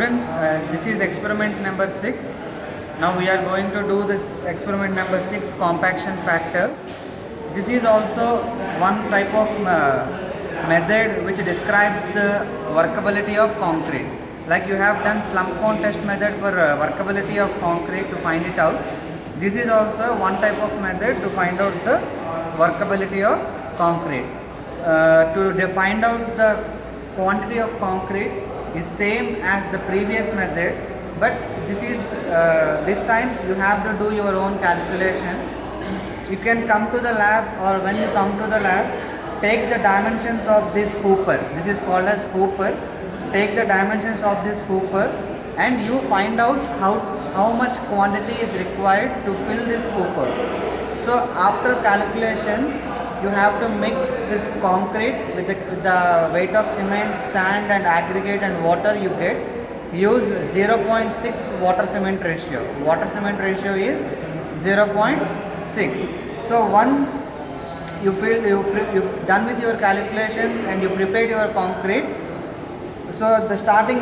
students, this is experiment number 6. Now we are going to do this experiment number 6, compaction factor. This is also one type of method which describes the workability of concrete. Like you have done slump cone test method for workability of concrete to find it out. This is also one type of method to find out the workability of concrete. To find out the quantity of concrete is same as the previous method, but this time you have to do your own calculation. You can come to the lab, or when you come to the lab, take the dimensions of this hooper. This is called as hooper. Take the dimensions of this hooper and you find out how much quantity is required to fill this hooper. So after calculations, you have to mix this concrete with the weight of cement, sand and aggregate and water you get. Use 0.6 water cement ratio. Water cement ratio is 0.6. So once you've done with your calculations and you prepared your concrete, so the starting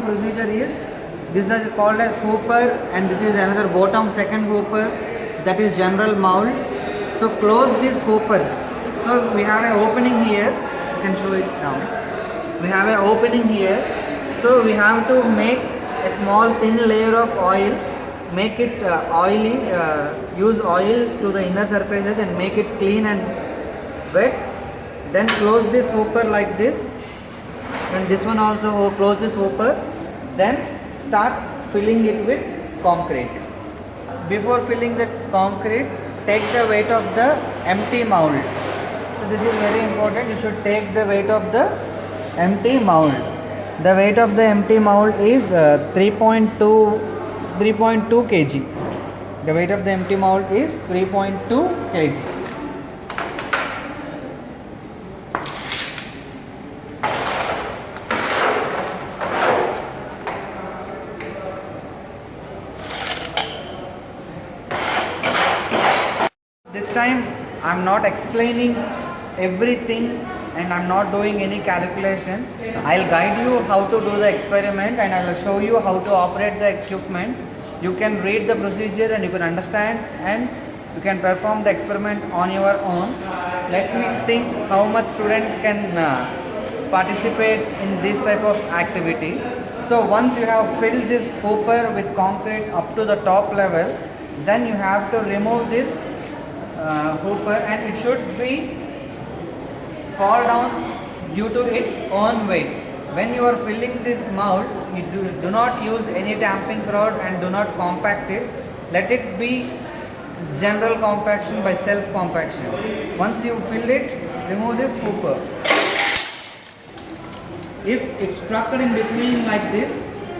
procedure is, this is called as hooper, and this is another bottom second hooper, that is general mould. So close these hoopers. So we have an opening here, you can show it now. We have an opening here. So we have to make a small thin layer of oil, make it oily, use oil to the inner surfaces and make it clean and wet. Then close this hooper like this, and this one also close this hooper. Then start filling it with concrete. Before filling the concrete, take the weight of the empty mould. So this is very important. You should take the weight of the empty mould. The weight of the empty mould is 3.2 kg. The weight of the empty mould is 3.2 kg. This time I am not explaining everything and I am not doing any calculation. I will guide you how to do the experiment and I will show you how to operate the equipment. You can read the procedure and you can understand and you can perform the experiment on your own. Let me think how much student can participate in this type of activity. So once you have filled this hooper with concrete up to the top level, then you have to remove this hooper, and it should be fall down due to its own weight. When you are filling this mould, you do not use any damping rod and do not compact it. Let it be general compaction by self compaction. Once you fill it, remove this hooper. If it's struck in between like this,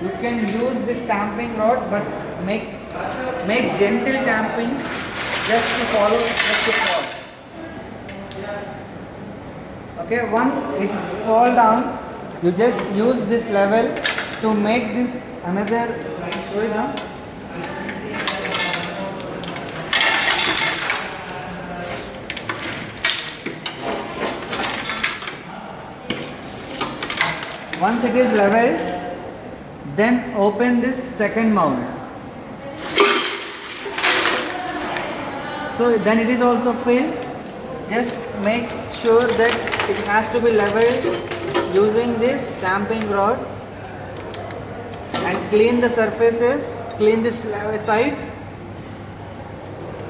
you can use this damping rod, but make gentle damping. Just to follow, just to fall. Okay, once it is fall down, you just use this level to make this another. Show it now. Once it is leveled, then open this second mould. So then it is also filled. Just make sure that it has to be leveled using this damping rod and clean the surfaces, clean this sides,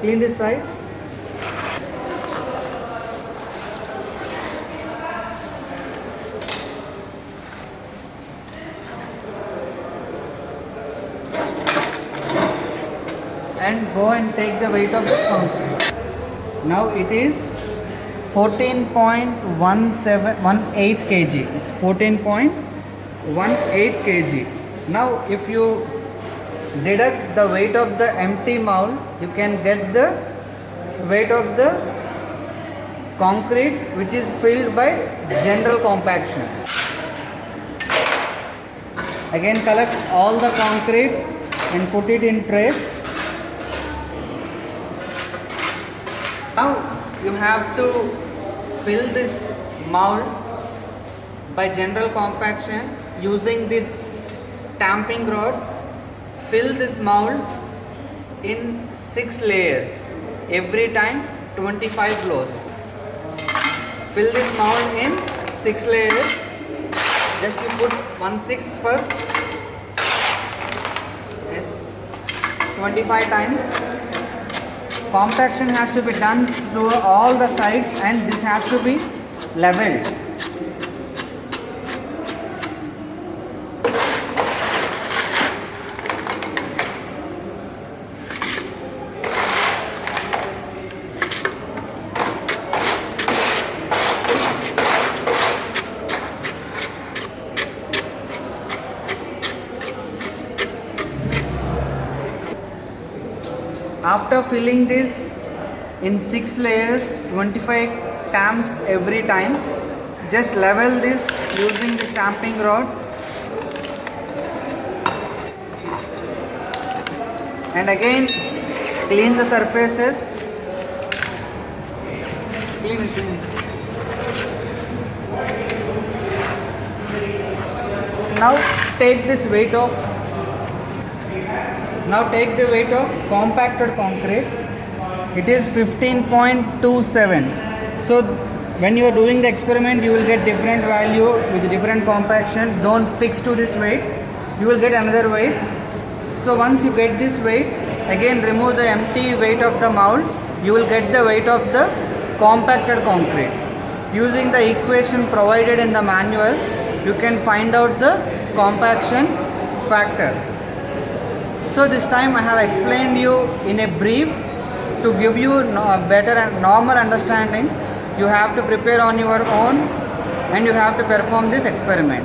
clean these sides. And go and take the weight of the concrete. Now it is 14.18 kg. It's 14.18 kg. Now if you deduct the weight of the empty mould, you can get the weight of the concrete which is filled by general compaction. Again collect all the concrete and put it in tray. Now you have to fill this mould by general compaction using this tamping rod, fill this mold in 6 layers. Every time 25 blows. Fill this mold in 6 layers. Just you put 1/6 first. Yes. 25 times. Compaction has to be done to all the sides and this has to be leveled. After filling this in 6 layers, 25 tamps every time, just level this using the stamping rod and again clean the surfaces. Clean it. Now take this weight off. Now take the weight of compacted concrete. It is 15.27. So when you are doing the experiment, you will get different value with different compaction. Don't fix to this weight. You will get another weight. So once you get this weight, again remove the empty weight of the mold. You will get the weight of the compacted concrete. Using the equation provided in the manual, you can find out the compaction factor. So this time I have explained you in a brief to give you a better and normal understanding. You have to prepare on your own and you have to perform this experiment.